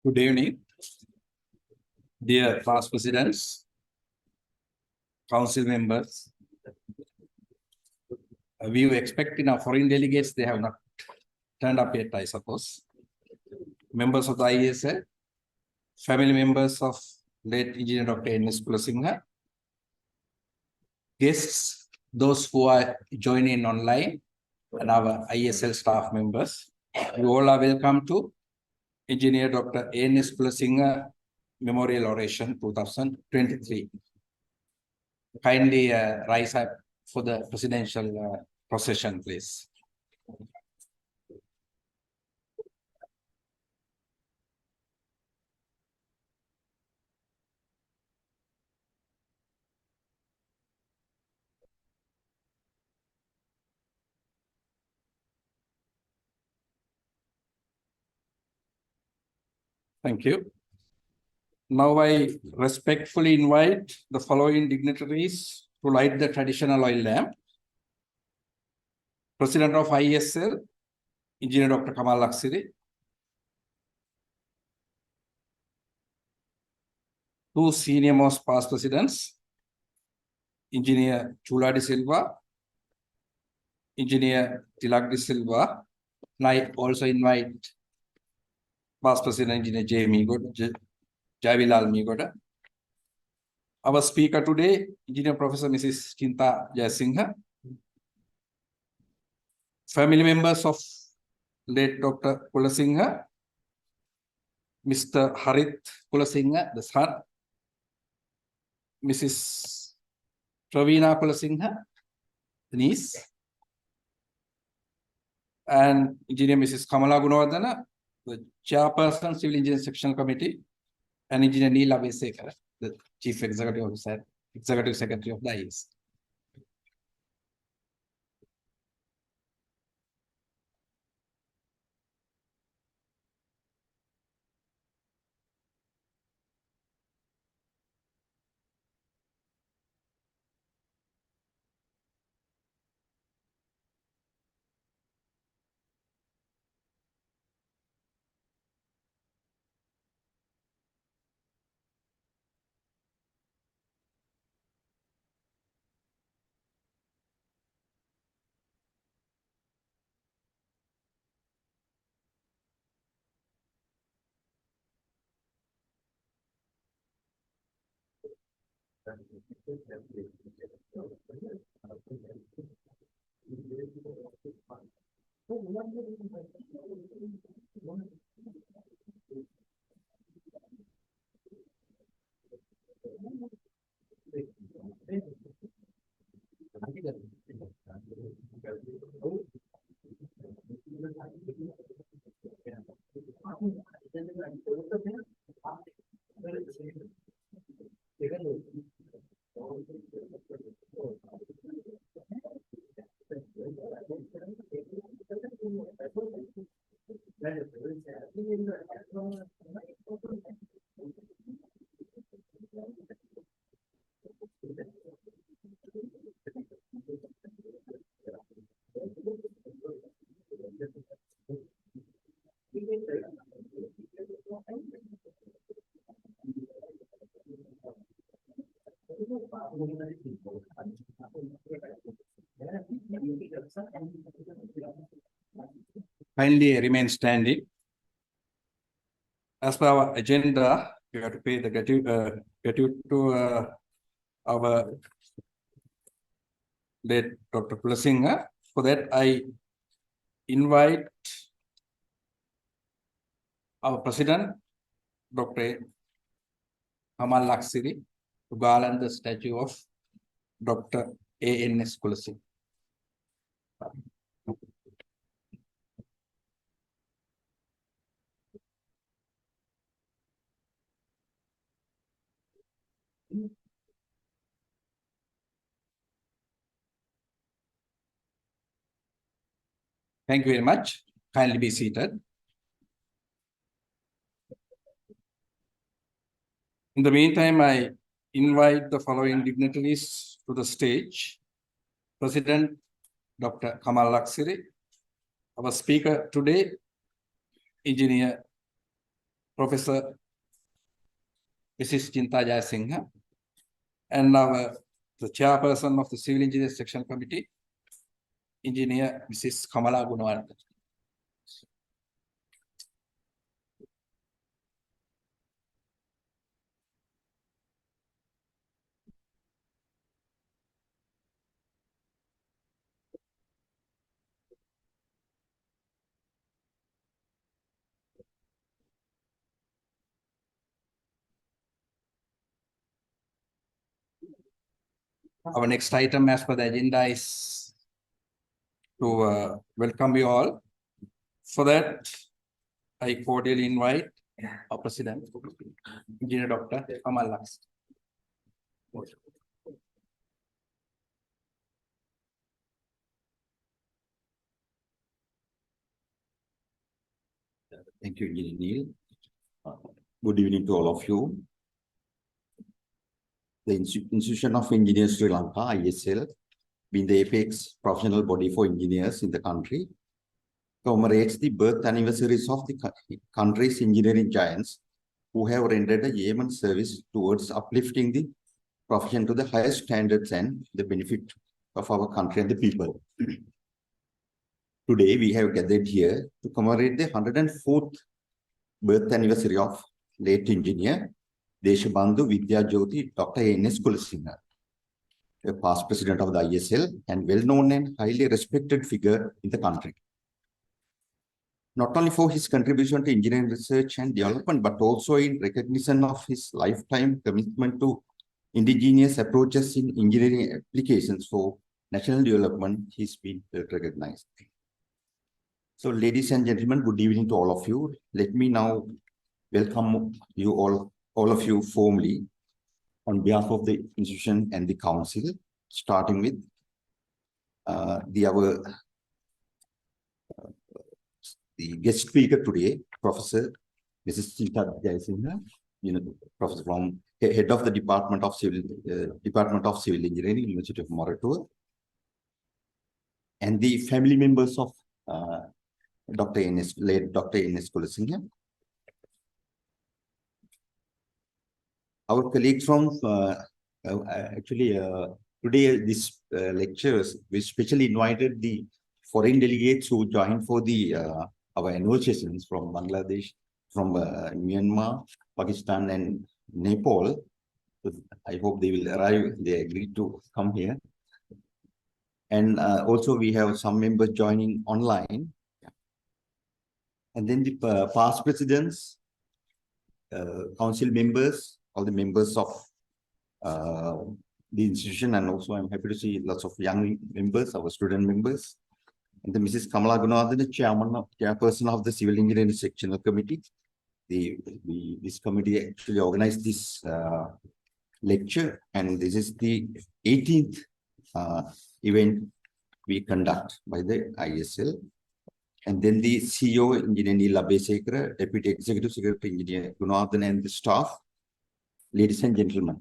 Good evening, dear past presidents, council members. We were expecting our foreign delegates, they have not turned up yet, I suppose. Members of the ISL, family members of late Engineer Dr. N.S. Kulasinghe, guests, those who are joining online, and our ISL staff members. You all are welcome to Engineer Dr. N.S. Kulasinghe Memorial Oration 2023. Kindly rise up for the presidential procession, please. Thank you. Now I respectfully invite the following dignitaries to light the traditional oil lamp. President of ISL, Engineer Dr. Kamal Laksiri. Two senior most past presidents, Engineer Chula de Silva, Engineer Tilak de Silva. And I also invite past president, Engineer Javilal Migoda. Our speaker today, Engineer Professor Mrs. Chinta Jayasinghe. Family members of late Dr. Kulasinghe, Mr. Harith Kulasinghe, the son, Mrs. Pravina Kulasinghe, the niece, and Engineer Mrs. Kamala Gunawardana, the chairperson, Civil Engineering Sectional Committee, and Engineer Neela Vesekar, the Chief Executive Officer, Executive Secretary of the IS. Kindly remain standing. As per our agenda, we have to pay the gratitude to our late Dr. Kulasinghe. For that, I invite our president, Dr. Kamal Laksiri, to garland the statue of Dr. A.N.S. Kulasinghe. Thank you very much. Kindly be seated. In the meantime, I invite the following dignitaries to the stage. President Dr. Kamal Laksiri, our speaker today, Engineer Professor Mrs. Chinta Jayasinghe, and the chairperson of the Civil Engineers Section Committee, Engineer Mrs. Kamala Gunawardene. Our next item as per the agenda is to welcome you all. For that, I cordially invite our President, Engineer Dr. Kamal Laks. Thank you, Engineer Neil. Good evening to all of you. The Institution of Engineers Sri Lanka, ISL, being the apex professional body for engineers in the country, commemorates the birth anniversaries of the country's engineering giants who have rendered a yeoman service towards uplifting the profession to the highest standards and the benefit of our country and the people. Today, we have gathered here to commemorate the 104th birth anniversary of late engineer Deshabandu Vidya Jyothi Dr. Eng. Kulasinghe, a past president of the ISL and well-known and highly respected figure in the country. Not only for his contribution to engineering research and development, but also in recognition of his lifetime commitment to indigenous approaches in engineering applications for national development, he's been recognized. So, ladies and gentlemen, good evening to all of you. Let me now welcome you all of you formally on behalf of the institution and the council, starting with the guest speaker today, Professor Mrs. Chinta Jayasinghe, Professor from head of the Department of Civil Engineering, University of Moratuwa, and the family members of late Dr. Eng. Kulasinghe. Our colleagues from today this lectures, we specially invited the foreign delegates who joined for the our annual sessions from Bangladesh, from Myanmar, Pakistan, and Nepal. So I hope they will arrive. They agreed to come here. And also we have some members joining online. And then the past presidents, council members, all the members of the institution, and also I'm happy to see lots of young members, our student members, and the Mrs. Kamala Gunawardene, chairperson of the Civil Engineering Sectional Committee. This committee actually organized this lecture, and this is the 18th event we conduct by the ISL. And then the CEO, Engineer Neil Abeysekara, Deputy Executive Secretary, Engineer Gunawardene, and the staff. Ladies and gentlemen,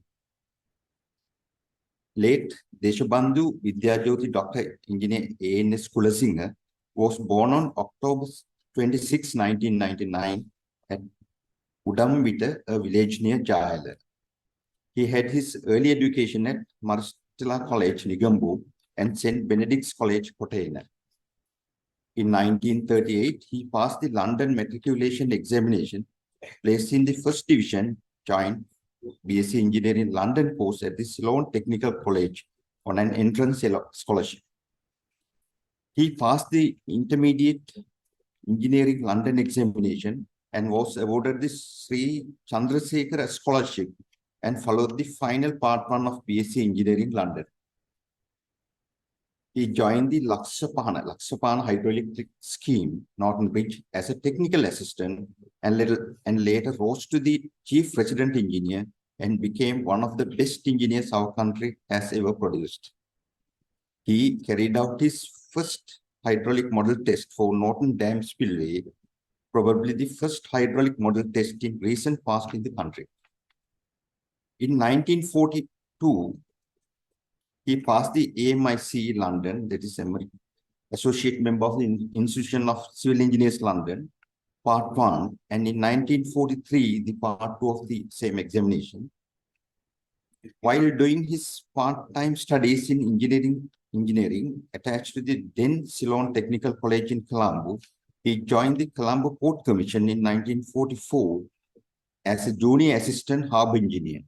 late Deshabandu Vidya Jyothi Dr. Engineer Eng. Kulasinghe was born on October 26, 1999 at Udamvita, a village near Jayala. He had his early education at Maristella College, Negombo, and St. Benedict's College, Kottayana. In 1938, he passed the London matriculation examination, placed in the first division, joined BSc Engineering London course at the Ceylon Technical College on an entrance scholarship. He passed the Intermediate Engineering London examination and was awarded the Sri Chandrasekhar Scholarship and followed the final part 1 of BSc Engineering London. He joined the Laksapana Hydroelectric Scheme, Norton Bridge, as a technical assistant and later rose to the chief resident engineer and became one of the best engineers our country has ever produced. He carried out his first hydraulic model test for Norton Dam Spillway, probably the first hydraulic model test in recent past in the country. In 1942, he passed the AMIC London, that is Associate Member of the Institution of Civil Engineers London, part 1, and in 1943, the part 2 of the same examination. While doing his part-time studies in engineering attached to the then Ceylon Technical College in Colombo, he joined the Colombo Port Commission in 1944 as a junior assistant harbour engineer.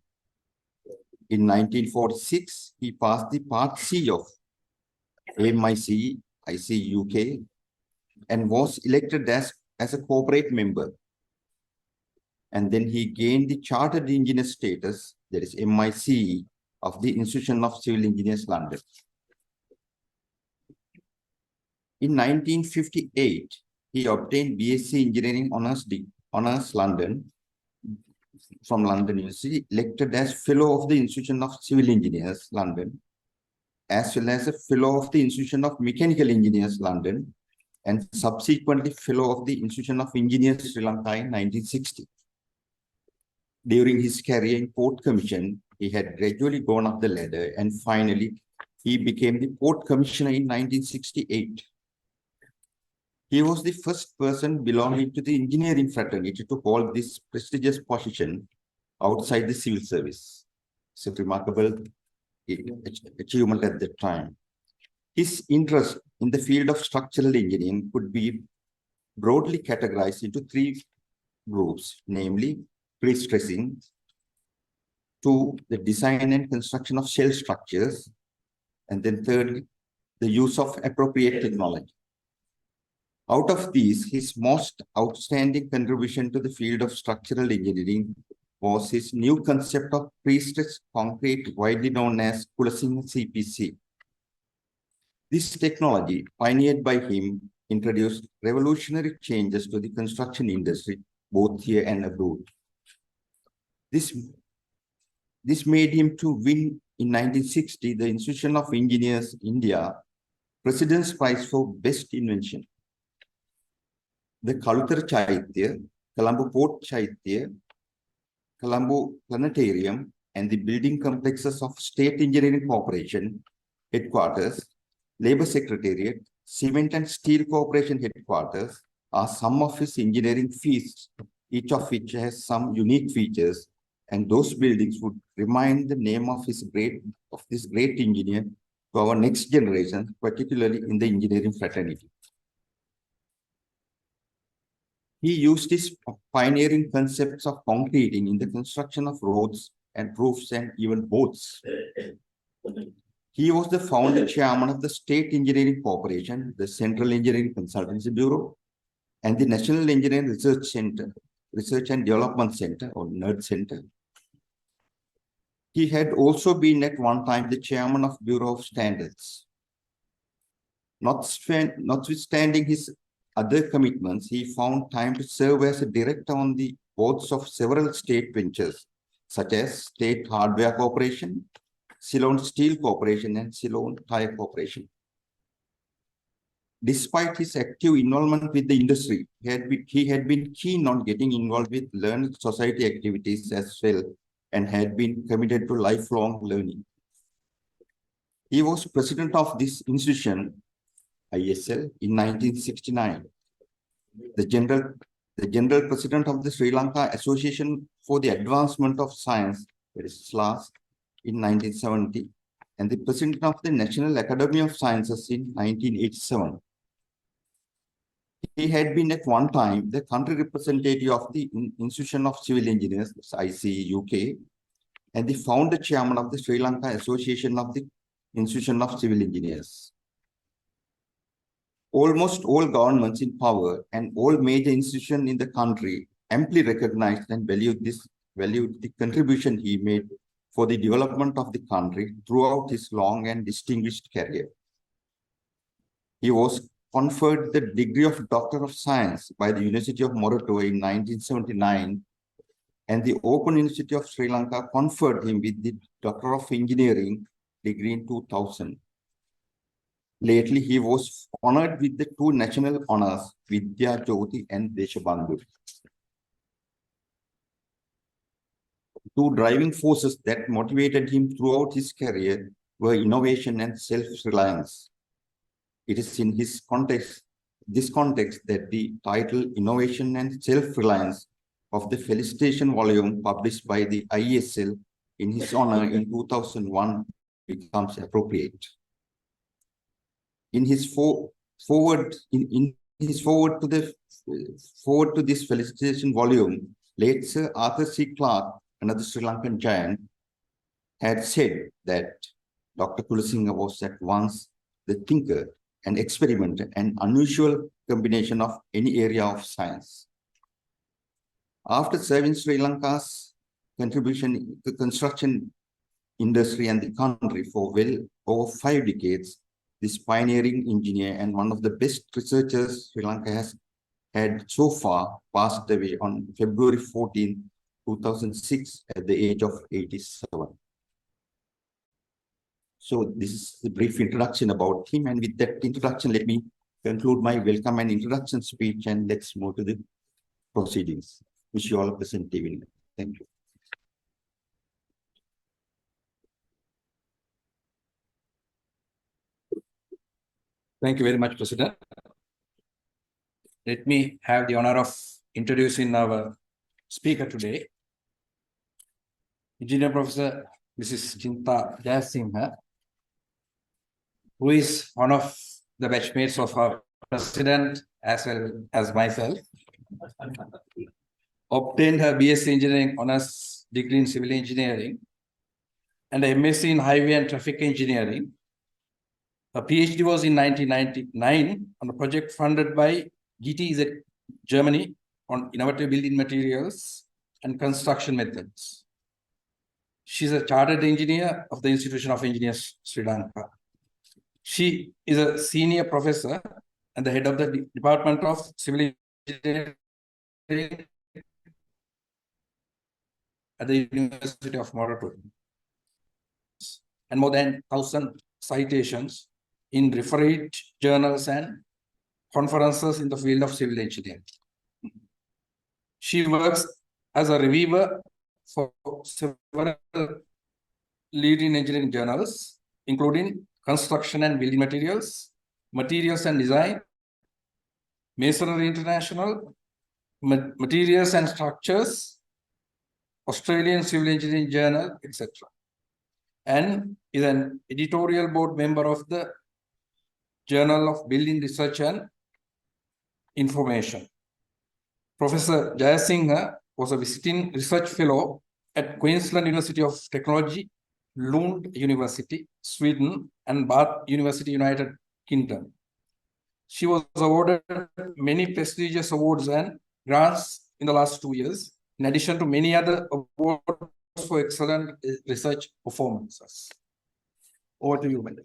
In 1946, he passed the Part C of MIC, IC UK, and was elected as a corporate member. And then he gained the Chartered Engineer status, that is MIC, of the Institution of Civil Engineers, London. In 1958, he obtained BSc Engineering Honours London from London University, elected as Fellow of the Institution of Civil Engineers, London, as well as a Fellow of the Institution of Mechanical Engineers, London, and subsequently Fellow of the Institution of Engineers, Sri Lanka in 1960. During his career in Port Commission, he had gradually gone up the ladder, and finally, he became the Port Commissioner in 1968. He was the first person belonging to the engineering fraternity to hold this prestigious position outside the civil service. It's a remarkable achievement at that time. His interest in the field of structural engineering could be broadly categorized into 3 groups, namely pre-stressing, 2, the design and construction of shell structures, and then 3rd, the use of appropriate technology. Out of these, his most outstanding contribution to the field of structural engineering was his new concept of pre-stressed concrete, widely known as Kulasinghe CPC. This technology, pioneered by him, introduced revolutionary changes to the construction industry, both here and abroad. This made him to win in 1960 the Institution of Engineers India President's Prize for Best Invention. The Kaluthara Chaitya, Colombo Port Chaitya, Colombo Planetarium, and the building complexes of State Engineering Corporation headquarters, Labour Secretariat, Cement and Steel Corporation headquarters are some of his engineering feats, each of which has some unique features, and those buildings would remind the name of this great engineer to our next generation, particularly in the engineering fraternity. He used his pioneering concepts of concreting in the construction of roads and roofs and even boats. He was the founder chairman of the State Engineering Corporation, the Central Engineering Consultancy Bureau, and the National Engineering Research and Development Center, or NERD Center. He had also been at one time the chairman of Bureau of Standards. Notwithstanding his other commitments, he found time to serve as a director on the boards of several state ventures, such as State Hardware Corporation, Ceylon Steel Corporation, and Ceylon Tyre Corporation. Despite his active involvement with the industry, he had been keen on getting involved with learned society activities as well, and had been committed to lifelong learning. He was president of this institution, ISL, in 1969. The general president of the Sri Lanka Association for the Advancement of Science, that is SLAS, in 1970, and the president of the National Academy of Sciences in 1987. He had been at one time the country representative of the Institution of Civil Engineers, IC UK, and the founder chairman of the Sri Lanka Association of the Institution of Civil Engineers. Almost all governments in power and all major institutions in the country amply recognized and valued the contribution he made for the development of the country throughout his long and distinguished career. He was conferred the degree of Doctor of Science by the University of Moratuwa in 1979, and the Open University of Sri Lanka conferred him with the Doctor of Engineering degree in 2000. Lately, he was honored with the 2 national honors, Vidya Jyothi and Deshabandu. 2 driving forces that motivated him throughout his career were innovation and self-reliance. It is in his context this context that the title Innovation and Self-Reliance of the Felicitation volume published by the IESL in his honor in 2001 becomes appropriate. In his forward to this felicitation volume, late Sir Arthur C. Clarke, another Sri Lankan giant, had said that Dr. Kulasinghe was at once the thinker and experimenter, an unusual combination of any area of science. After serving Sri Lanka's contribution to the construction industry and the country for well over 5 decades, this pioneering engineer and one of the best researchers Sri Lanka has had so far passed away on February 14, 2006 at the age of 87. So this is the brief introduction about him, and with that introduction, let me conclude my welcome and introduction speech, and let's move to the proceedings. Wish you all a pleasant evening. Thank you. Thank you very much, President. Let me have the honor of introducing our speaker today, Engineer Professor Mrs. Chinta Jayasinghe, who is one of the batchmates of our President as well as myself. Obtained her BSc Engineering Honours degree in Civil Engineering and a MSc in Highway and Traffic Engineering. Her PhD was in 1999 on a project funded by GTZ Germany on innovative building materials and construction methods. She is a chartered engineer of the Institution of Engineers, Sri Lanka. She is a senior professor and the head of the Department of Civil Engineering at the University of Moratorium, and more than 1,000 citations in refereed journals and conferences in the field of civil engineering. She works as a reviewer for several leading engineering journals, including Construction and Building Materials, Materials and Design, Masonry International, Materials and Structures, Australian Civil Engineering Journal, etc. And is an editorial board member of the Journal of Building Research and Information. Professor Jayasinghe was a visiting research fellow at Queensland University of Technology, Lund University, Sweden, and Bath University, United Kingdom. She was awarded many prestigious awards and grants in the last 2 years, in addition to many other awards for excellent research performances. Over to you, Madam.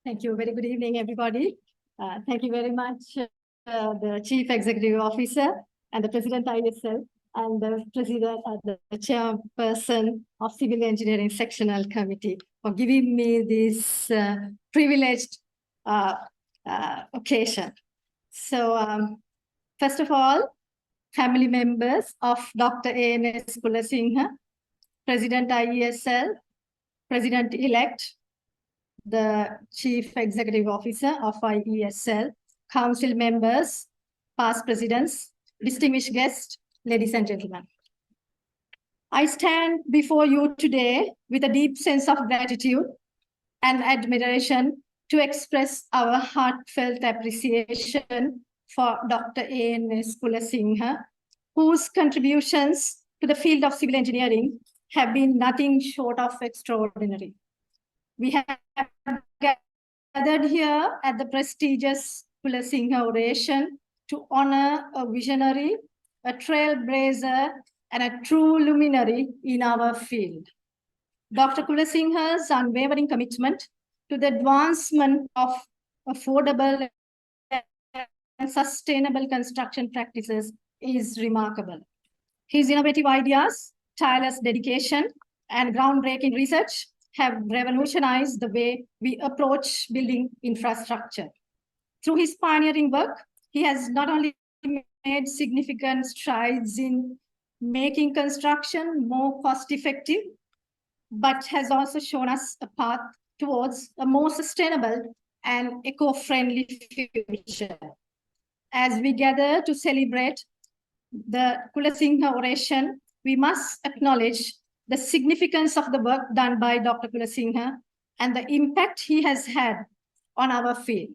Thank you. Very good evening, everybody. Thank you very much, the Chief Executive Officer and the President ISL and the President, the Chairperson of Civil Engineering Sectional Committee for giving me this privileged occasion. So, first of all, family members of Dr. A.N.S. Kulasinghe, President IESL, President-elect, the Chief Executive Officer of IESL, Council members, past presidents, distinguished guests, ladies and gentlemen. I stand before you today with a deep sense of gratitude and admiration to express our heartfelt appreciation for Dr. A.N.S. Kulasinghe, whose contributions to the field of civil engineering have been nothing short of extraordinary. We have gathered here at the prestigious Kulasinghe Oration to honor a visionary, a trailblazer, and a true luminary in our field. Dr. Kulasinghe's unwavering commitment to the advancement of affordable and sustainable construction practices is remarkable. His innovative ideas tireless dedication and groundbreaking research have revolutionized the way we approach building infrastructure. Through his pioneering work, he has not only made significant strides in making construction more cost-effective, but has also shown us a path towards a more sustainable and eco-friendly future. As we gather to celebrate the Kulasinghe Oration, we must acknowledge the significance of the work done by Dr. Kulasinghe and the impact he has had on our field.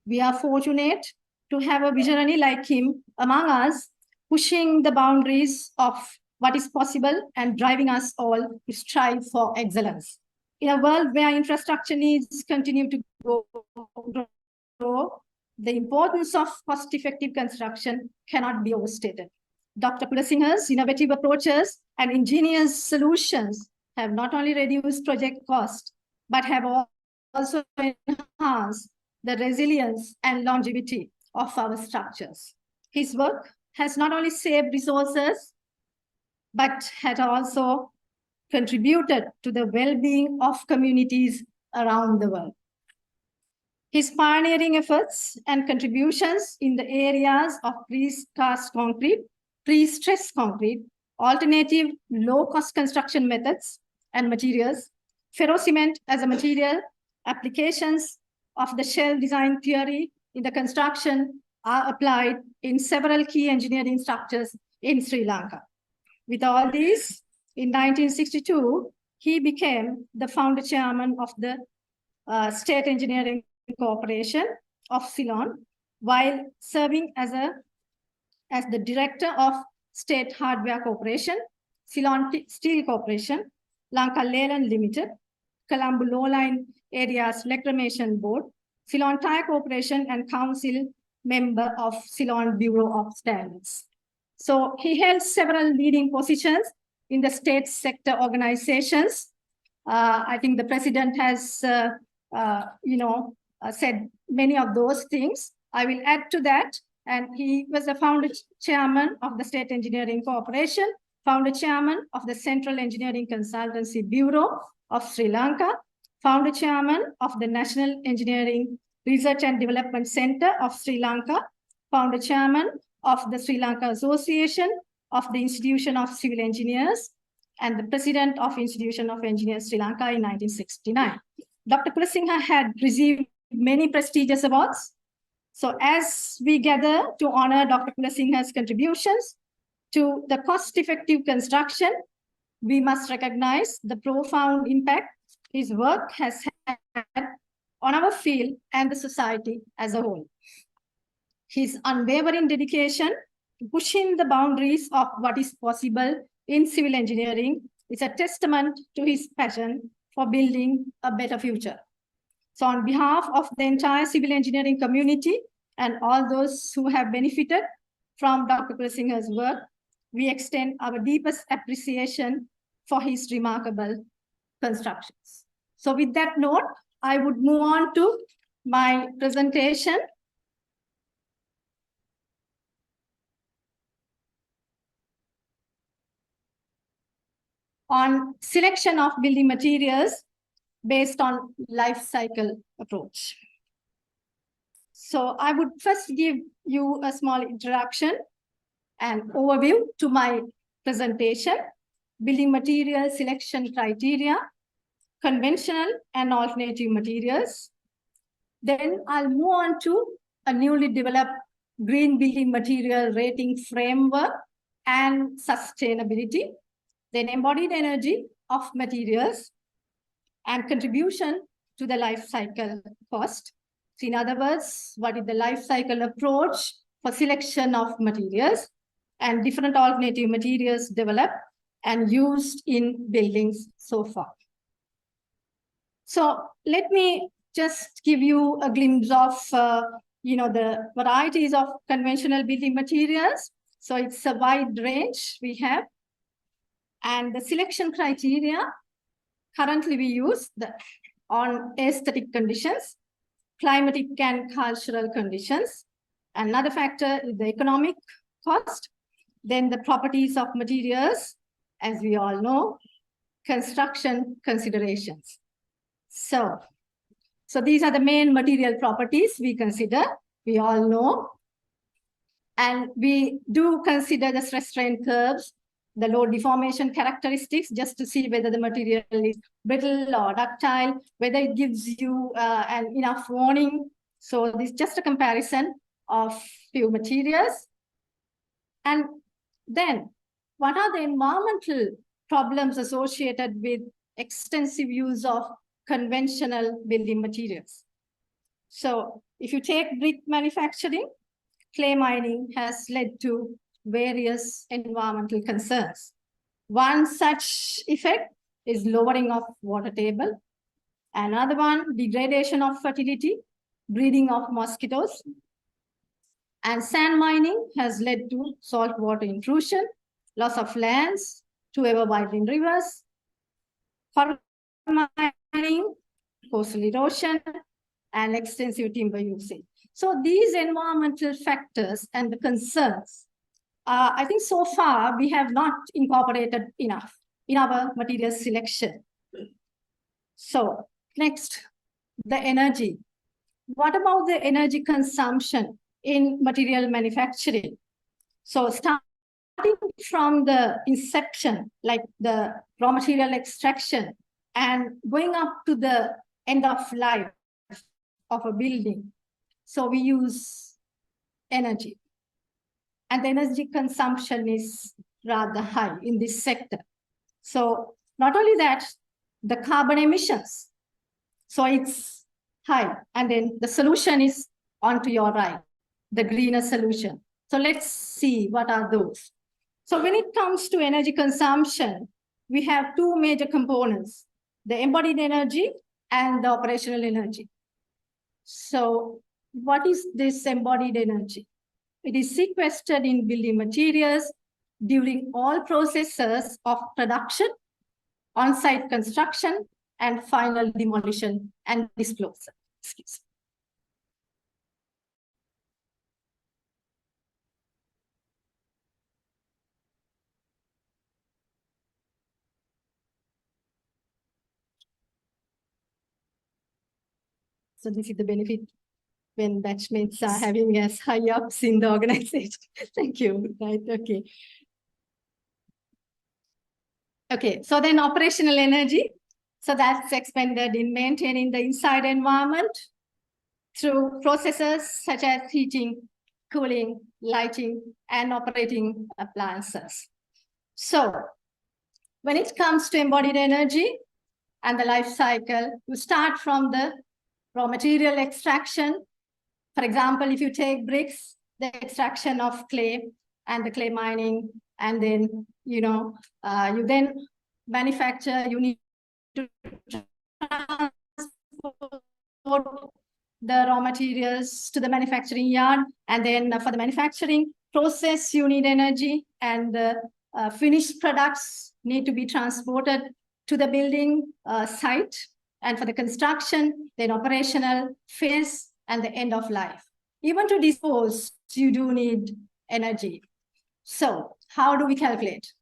We are fortunate to have a visionary like him among us, pushing the boundaries of what is possible and driving us all to strive for excellence. In a world where infrastructure needs continue to grow, the importance of cost-effective construction cannot be overstated. Dr. Kulasinghe's innovative approaches and ingenious solutions have not only reduced project cost, but have also enhanced the resilience and longevity of our structures. His work has not only saved resources, but had also contributed to the well-being of communities around the world. His pioneering efforts and contributions in the areas of precast concrete, pre-stressed concrete, alternative low-cost construction methods and materials, ferrocement as a material, applications of the shell design theory in the construction are applied in several key engineering structures in Sri Lanka. With all these, in 1962, he became the founder chairman of the State Engineering Corporation of Ceylon, while serving as the director of State Hardware Corporation, Ceylon Steel Corporation, Lanka Leyland Limited, Colombo Lowline Areas Reclamation Board, Ceylon Tire Corporation, and council member of Ceylon Bureau of Standards. So he held several leading positions in the state sector organizations. I think the president has, said many of those things. I will add to that. And he was the founder chairman of the State Engineering Corporation, founder chairman of the Central Engineering Consultancy Bureau of Sri Lanka, founder chairman of the National Engineering Research and Development Center of Sri Lanka, founder chairman of the Sri Lanka Association of the Institution of Civil Engineers, and the president of Institution of Engineers Sri Lanka in 1969. Dr. Kulasinghe had received many prestigious awards. So as we gather to honor Dr. Kulasinghe's contributions to the cost-effective construction, we must recognize the profound impact his work has had on our field and the society as a whole. His unwavering dedication to pushing the boundaries of what is possible in civil engineering is a testament to his passion for building a better future. So on behalf of the entire civil engineering community and all those who have benefited from Dr. Kulasinghe's work, we extend our deepest appreciation for his remarkable constructions. So with that note, I would move on to my presentation. On selection of building materials based on life cycle approach. So I would first give you a small introduction and overview to my presentation, building material selection criteria, conventional and alternative materials. Then I'll move on to a newly developed green building material rating framework and sustainability, then embodied energy of materials and contribution to the life cycle cost. So in other words, what is the life cycle approach for selection of materials and different alternative materials developed and used in buildings so far. So let me just give you a glimpse of the varieties of conventional building materials. So it's a wide range we have. And the selection criteria, currently we use on aesthetic conditions, climatic and cultural conditions. Another factor is the economic cost, then the properties of materials as we all know, construction considerations. So these are the main material properties we consider, we all know. And we do consider the stress strain curves, the load deformation characteristics, just to see whether the material is brittle or ductile, whether it gives you enough warning. So this is just a comparison of few materials. And then what are the environmental problems associated with extensive use of conventional building materials? So if you take brick manufacturing, clay mining has led to various environmental concerns. One such effect is lowering of water table. Another one, degradation of fertility, breeding of mosquitoes. And sand mining has led to saltwater intrusion, loss of lands to ever-widening rivers, forest mining, coastal erosion, and extensive timber usage. So these environmental factors and the concerns, I think so far we have not incorporated enough in our material selection. So next, the energy. What about the energy consumption in material manufacturing? So starting from the inception, like the raw material extraction, and going up to the end of life of a building. So we use energy. And the energy consumption is rather high in this sector. So not only that, the carbon emissions. So it's high. And then the solution is on to your right, the greener solution. So let's see what are those. So when it comes to energy consumption, we have two major components, the embodied energy and the operational energy. So what is this embodied energy? It is sequestered in building materials during all processes of production, on-site construction, and final demolition and disposal. Excuse me. So this is the benefit when batchmates are having as high ups in the organization. Thank you. Right. Okay. Okay. So then operational energy. So that's expended in maintaining the inside environment through processes such as heating, cooling, lighting, and operating appliances. So when it comes to embodied energy and the life cycle, you start from the raw material extraction. For example, if you take bricks, the extraction of clay and the clay mining, and then, you then manufacture, you need to transport the raw materials to the manufacturing yard. And then for the manufacturing process, you need energy, and the finished products need to be transported to the building site. And for the construction, then operational phase, and the end of life. Even to dispose, you do need energy. So how do we calculate?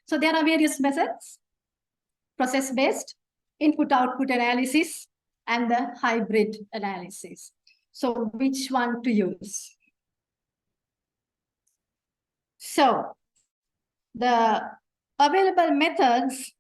So there are various methods: process-based, input-output analysis, and the hybrid analysis. So which one to use? So the available methods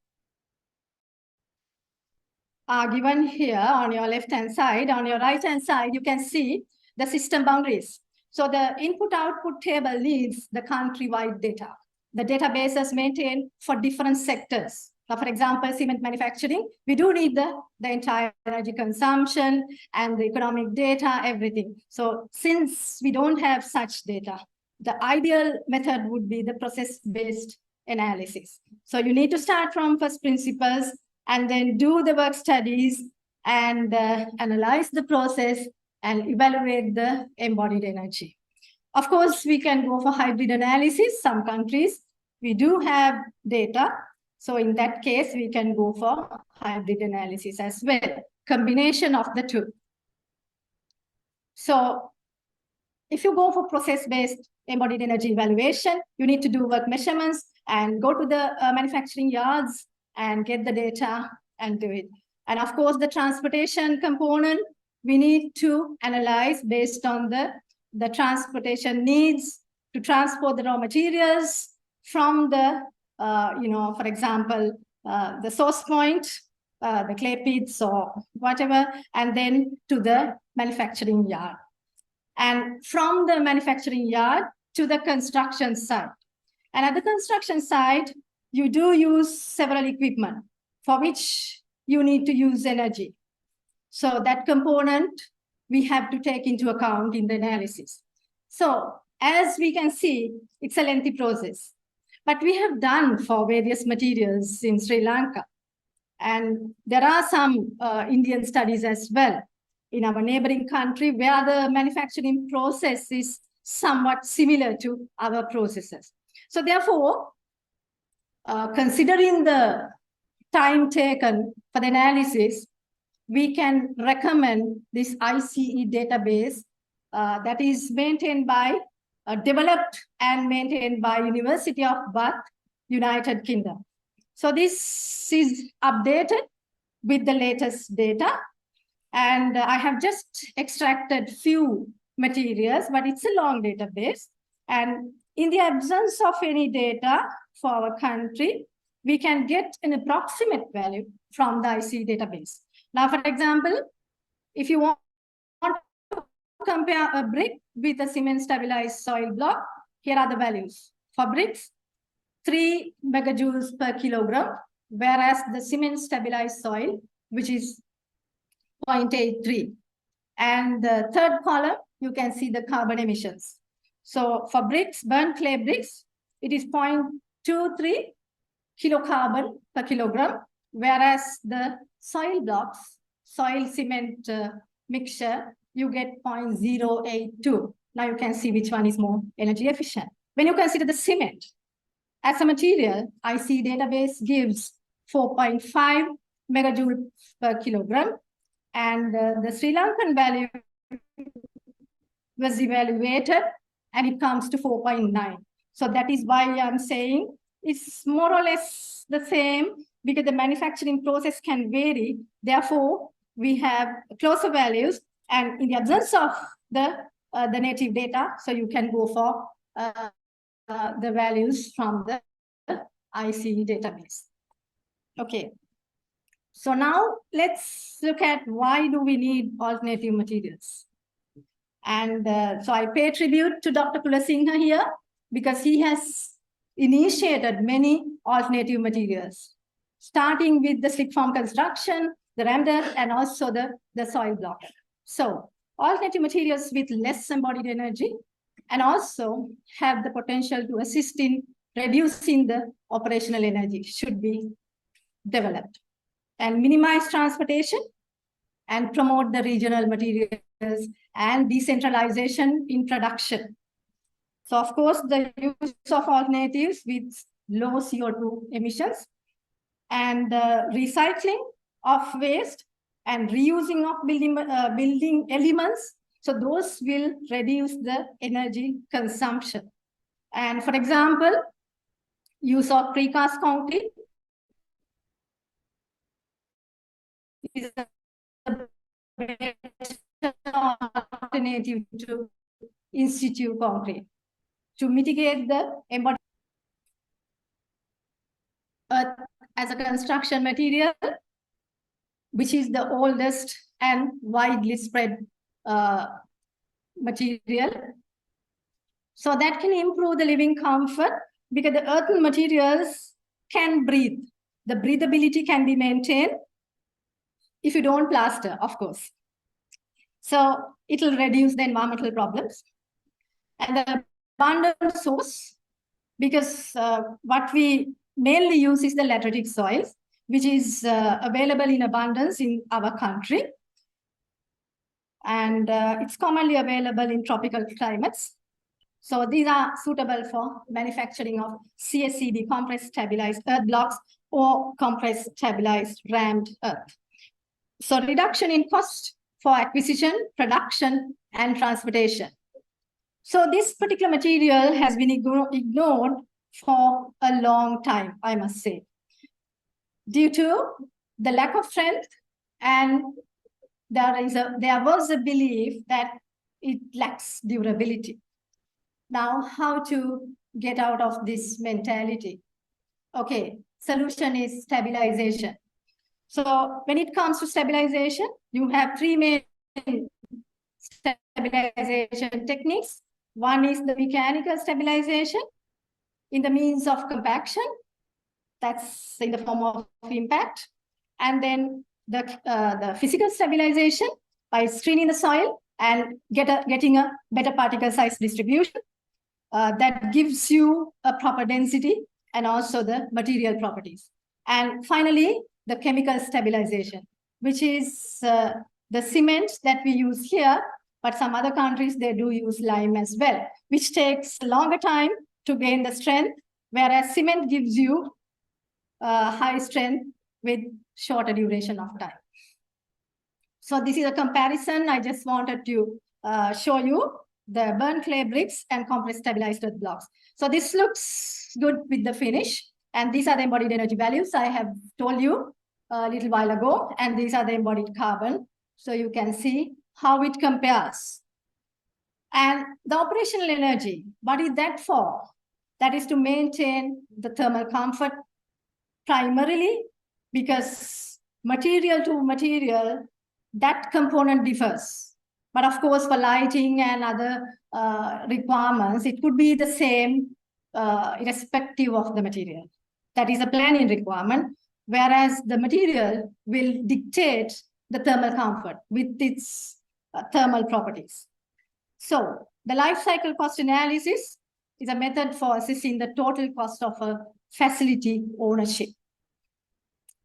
are given here on your left-hand side. On your right-hand side, you can see the system boundaries. So the input-output table needs the country-wide data. The databases maintained for different sectors. Now, for example, cement manufacturing, we do need the entire energy consumption and the economic data, everything. So since we don't have such data, the ideal method would be the process-based analysis. So you need to start from first principles and then do the work studies and analyze the process and evaluate the embodied energy. Of course, we can go for hybrid analysis. Some countries, we do have data. So in that case, we can go for hybrid analysis as well, combination of the two. So if you go for process-based embodied energy evaluation, you need to do work measurements and go to the manufacturing yards and get the data and do it. And of course, the transportation component, we need to analyze based on the transportation needs to transport the raw materials from the, for example, the source point, the clay pits or whatever, and then to the manufacturing yard. And from the manufacturing yard to the construction site. And at the construction site, you do use several equipment for which you need to use energy. So that component we have to take into account in the analysis. So as we can see, it's a lengthy process, but we have done for various materials in Sri Lanka. And there are some Indian studies as well in our neighboring country where the manufacturing process is somewhat similar to our processes. So therefore, considering the time taken for the analysis, we can recommend this ICE database that is maintained by, developed and maintained by University of Bath, United Kingdom. So this is updated with the latest data. And I have just extracted few materials, but it's a long database. And in the absence of any data for our country, we can get an approximate value from the IC database. Now, for example, if you want to compare a brick with a cement stabilized soil block, here are the values. For bricks, 3 megajoules per kilogram, whereas the cement stabilized soil, which is 0.83. And the third column, you can see the carbon emissions. So for bricks, burnt clay bricks, it is 0.23 kilocarbon per kilogram, whereas the soil blocks, soil cement mixture, you get 0.082. Now you can see which one is more energy efficient. When you consider the cement as a material, IC database gives 4.5 megajoule per kilogram, and the Sri Lankan value was evaluated and it comes to 4.9. So that is why I'm saying it's more or less the same because the manufacturing process can vary. Therefore, we have closer values, and in the absence of the native data, so you can go for the values from the ICE database. Okay. So now let's look at why do we need alternative materials. And so I pay tribute to Dr. Kulasinghe here because he has initiated many alternative materials, starting with the slick form construction, the rammed and also the soil block. So alternative materials with less embodied energy and also have the potential to assist in reducing the operational energy should be developed and minimize transportation and promote the regional materials and decentralization in production. So of course, the use of alternatives with low CO2 emissions and recycling of waste and reusing of building elements. So those will reduce the energy consumption. And for example, use of precast concrete is a alternative to in-situ concrete to mitigate the embodied earth as a construction material, which is the oldest and widely spread material. So that can improve the living comfort because the earthen materials can breathe. The breathability can be maintained if you don't plaster, of course. So it will reduce the environmental problems. And the abundant source, because what we mainly use is the lateritic soils, which is available in abundance in our country. And it's commonly available in tropical climates. So these are suitable for manufacturing of CSCB, compressed stabilized earth blocks, or compressed stabilized rammed earth. So reduction in cost for acquisition, production, and transportation. So this particular material has been ignored for a long time, I must say, due to the lack of strength, and there was a belief that it lacks durability. Now, how to get out of this mentality? Okay, solution is stabilization. So when it comes to stabilization, you have three main stabilization techniques. One is the mechanical stabilization in the means of compaction. That's in the form of impact. And then the physical stabilization by screening the soil and getting a better particle size distribution. That gives you a proper density and also the material properties. And finally, the chemical stabilization, which is the cement that we use here, but some other countries, they do use lime as well, which takes a longer time to gain the strength, whereas cement gives you high strength with shorter duration of time. So this is a comparison. I just wanted to show you the burnt clay bricks and compressed stabilized earth blocks. So this looks good with the finish. And these are the embodied energy values I have told you a little while ago. And these are the embodied carbon. So you can see how it compares. And the operational energy, what is that for? That is to maintain the thermal comfort primarily, because material to material, that component differs. But of course, for lighting and other requirements, it could be the same irrespective of the material. That is a planning requirement, whereas the material will dictate the thermal comfort with its thermal properties. So the life cycle cost analysis is a method for assessing the total cost of a facility ownership.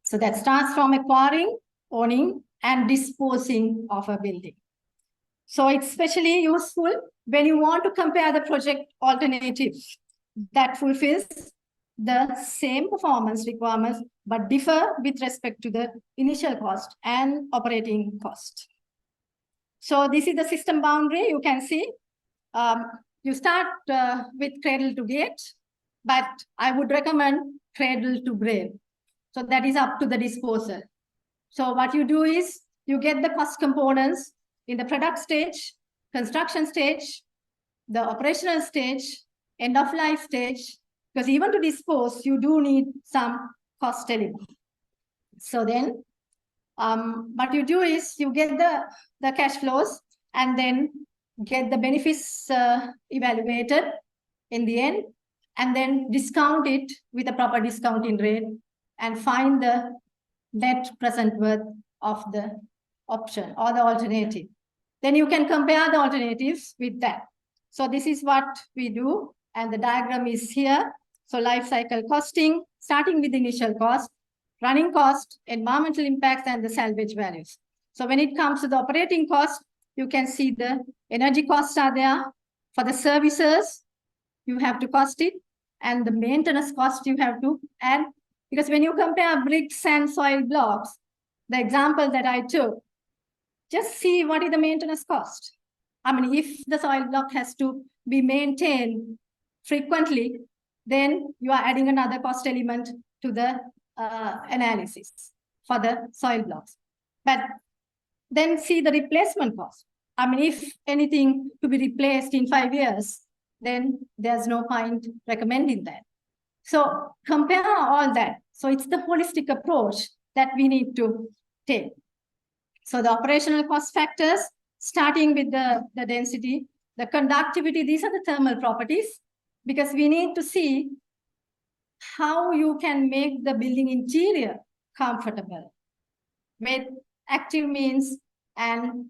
So that starts from acquiring, owning, and disposing of a building. So it's especially useful when you want to compare the project alternatives that fulfills the same performance requirements, but differ with respect to the initial cost and operating cost. So this is the system boundary. You can see you start with cradle to gate, but I would recommend cradle to grave. So that is up to the disposer. So what you do is you get the cost components in the product stage, construction stage, the operational stage, end of life stage, because even to dispose, you do need some cost element. So then what you do is you get the cash flows and then get the benefits evaluated in the end, and then discount it with a proper discounting rate and find the net present worth of the option or the alternative. Then you can compare the alternatives with that. So this is what we do, and the diagram is here. So life cycle costing, starting with the initial cost, running cost, environmental impacts, and the salvage values. So when it comes to the operating cost, you can see the energy costs are there. For the services, you have to cost it, and the maintenance cost you have to add. Because when you compare bricks and soil blocks, the example that I took, just see what is the maintenance cost. I mean, if the soil block has to be maintained frequently, then you are adding another cost element to the analysis for the soil blocks. But then see the replacement cost. I mean, if anything to be replaced in 5 years, then there's no point recommending that. So compare all that. So it's the holistic approach that we need to take. So the operational cost factors, starting with the density, the conductivity, these are the thermal properties, because we need to see how you can make the building interior comfortable with active means and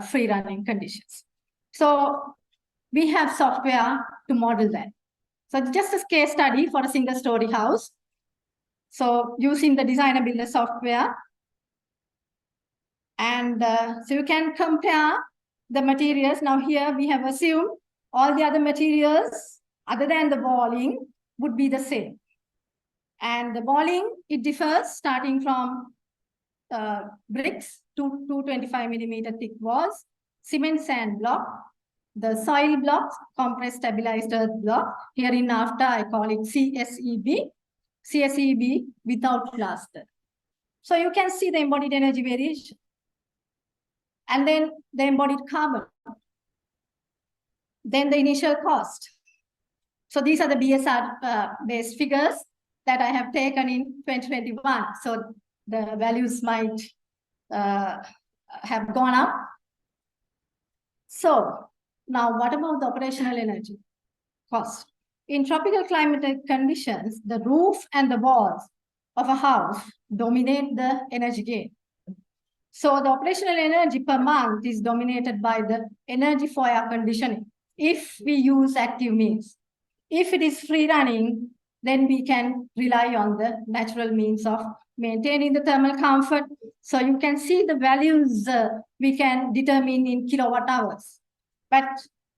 free running conditions. So we have software to model that. So just a case study for a single story house. So using the designer builder software. And so you can compare the materials. Now here we have assumed all the other materials other than the walling would be the same. And the walling, it differs starting from bricks to 225 millimeter thick walls, cement sand block, the soil block, compressed stabilized earth block. Hereinafter, I call it CSEB without plaster. So you can see the embodied energy variation. And then the embodied carbon. Then the initial cost. So these are the BSR based figures that I have taken in 2021. So the values might have gone up. So now what about the operational energy cost? In tropical climatic conditions, the roof and the walls of a house dominate the energy gain. So the operational energy per month is dominated by the energy for air conditioning if we use active means. If it is free running, then we can rely on the natural means of maintaining the thermal comfort. So you can see the values we can determine in kilowatt hours. But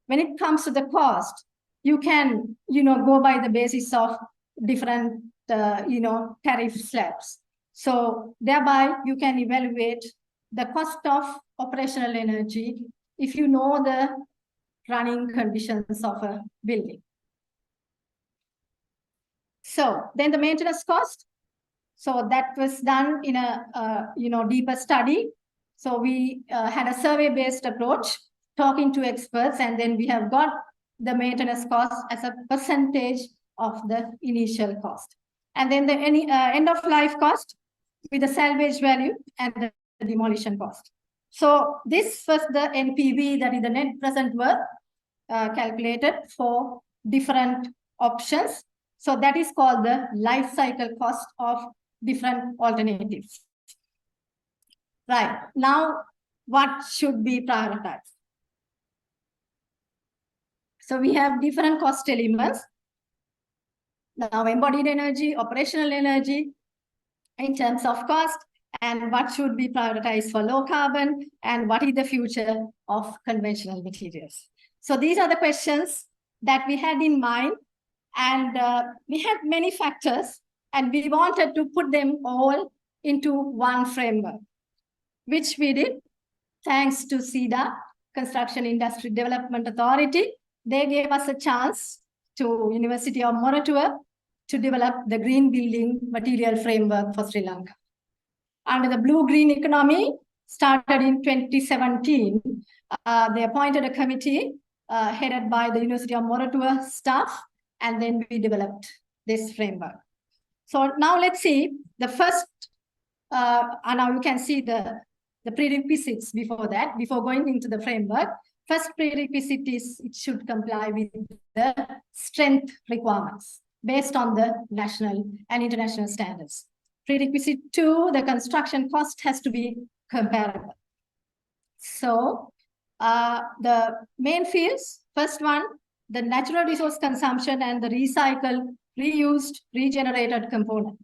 when it comes to the cost, you can, go by the basis of different, tariff slabs. So thereby you can evaluate the cost of operational energy if you know the running conditions of a building. So then the maintenance cost. So that was done in a deeper study. So we had a survey-based approach, talking to experts, and then we have got the maintenance cost as a percentage of the initial cost. And then the end-of-life cost with the salvage value and the demolition cost. So this was the NPV, that is the net present worth, calculated for different options. So that is called the life cycle cost of different alternatives. Right, now what should be prioritized? So we have different cost elements. Now embodied energy, operational energy in terms of cost, and what should be prioritized for low carbon, and what is the future of conventional materials. So these are the questions that we had in mind, and we had many factors, and we wanted to put them all into one framework, which we did thanks to CIDA, Construction Industry Development Authority. They gave us a chance to University of Moratuwa to develop the Green Building Material Framework for Sri Lanka. Under the Blue-Green Economy, started in 2017, they appointed a committee headed by the University of Moratuwa staff, and then we developed this framework. So now let's see the first, now you can see the prerequisites before that, before going into the framework. First prerequisite is it should comply with the strength requirements based on the national and international standards. Prerequisite 2, the construction cost has to be comparable. So the main fields, first one, the natural resource consumption and the recycled, reused, regenerated component.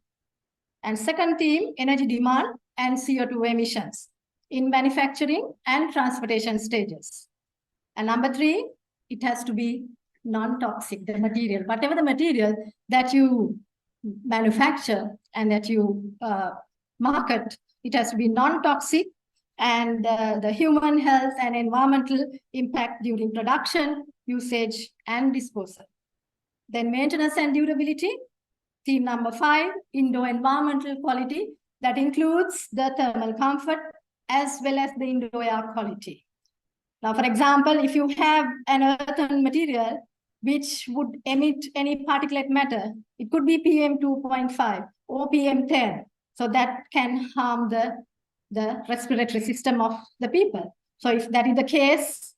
And second theme, energy demand and CO2 emissions in manufacturing and transportation stages. And number 3, it has to be non-toxic, the material. Whatever the material that you manufacture and that you market, it has to be non-toxic, and the human health and environmental impact during production, usage, and disposal. Then maintenance and durability. Theme number 5, indoor environmental quality. That includes the thermal comfort as well as the indoor air quality. Now, for example, if you have an earthen material which would emit any particulate matter, it could be PM 2.5 or PM 10. So that can harm the respiratory system of the people. So if that is the case,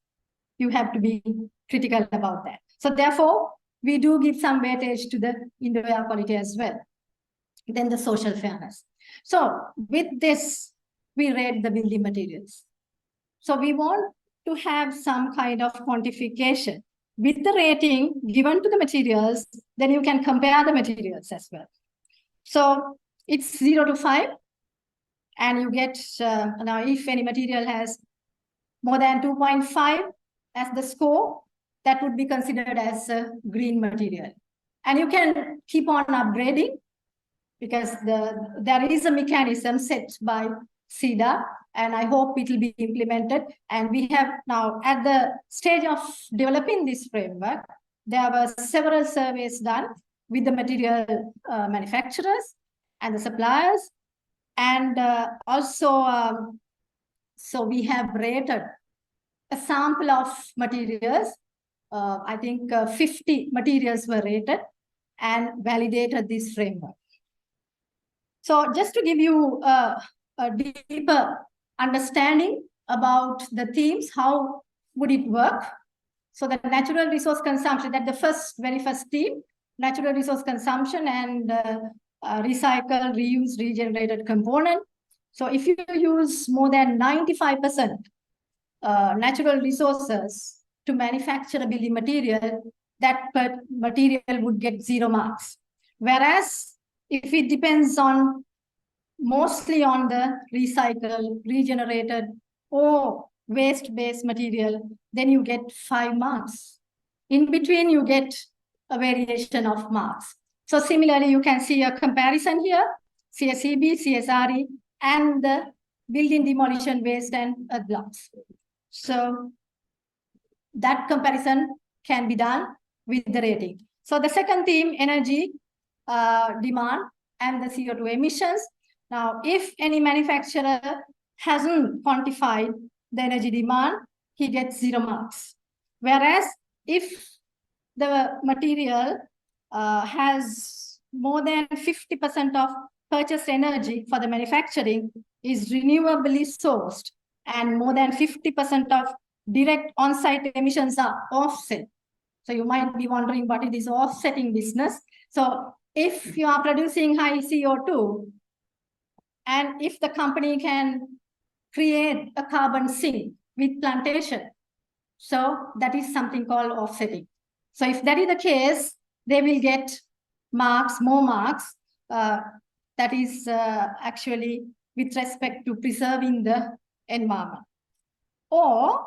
you have to be critical about that. So therefore, we do give some weightage to the indoor air quality as well. Then the social fairness. So with this, we rate the building materials. So we want to have some kind of quantification. With the rating given to the materials, then you can compare the materials as well. So it's 0 to 5. And you get, now if any material has more than 2.5 as the score, that would be considered as a green material. And you can keep on upgrading because there is a mechanism set by CIDA, and I hope it will be implemented. And we have now at the stage of developing this framework, there were several surveys done with the material manufacturers and the suppliers. And so we have rated a sample of materials. I think 50 materials were rated and validated this framework. So just to give you a deeper understanding about the themes, how would it work? So the natural resource consumption, that the very first theme, natural resource consumption and recycle, reuse, regenerated component. So if you use more than 95% natural resources to manufacture a building material, that material would get 0 marks. Whereas if it depends on mostly on the recycled, regenerated, or waste-based material, then you get 5 marks. In between, you get a variation of marks. So similarly, you can see a comparison here, CSEB, CSRE, and the building demolition waste and earth blocks. So that comparison can be done with the rating. So the second theme, energy demand and the CO2 emissions. Now, if any manufacturer hasn't quantified the energy demand, he gets 0 marks. Whereas if the material has more than 50% of purchased energy for the manufacturing is renewably sourced, and more than 50% of direct on-site emissions are offset. So you might be wondering what is this offsetting business. So if you are producing high CO2, and if the company can create a carbon sink with plantation, so that is something called offsetting. So if that is the case, they will get marks, more marks. That is actually with respect to preserving the environment. Or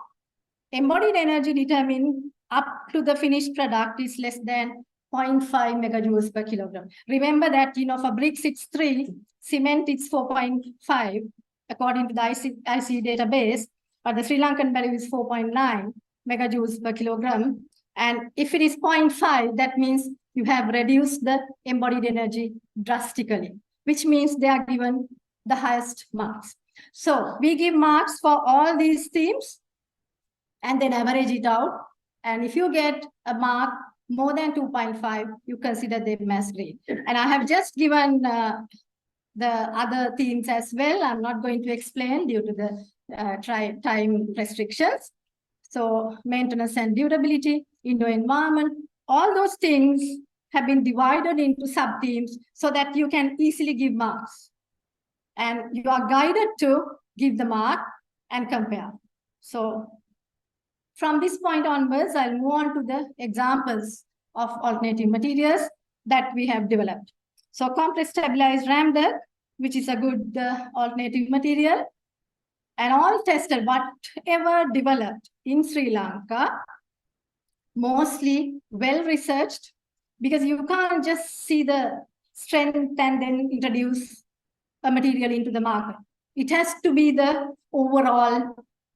embodied energy determined up to the finished product is less than 0.5 megajoules per kilogram. Remember that, for bricks it's 3, cement it's 4.5 according to the IC database, but the Sri Lankan value is 4.9 megajoules per kilogram. And if it is 0.5, that means you have reduced the embodied energy drastically, which means they are given the highest marks. So we give marks for all these themes and then average it out. And if you get a mark more than 2.5, you consider them as green. And I have just given the other themes as well. I'm not going to explain due to the time restrictions. So maintenance and durability, indoor environment, all those things have been divided into sub-themes so that you can easily give marks. And you are guided to give the mark and compare. So from this point onwards, I'll move on to the examples of alternative materials that we have developed. So compressed stabilized rammed, which is a good alternative material, and all tested, whatever developed in Sri Lanka, mostly well-researched, because you can't just see the strength and then introduce a material into the market. It has to be the overall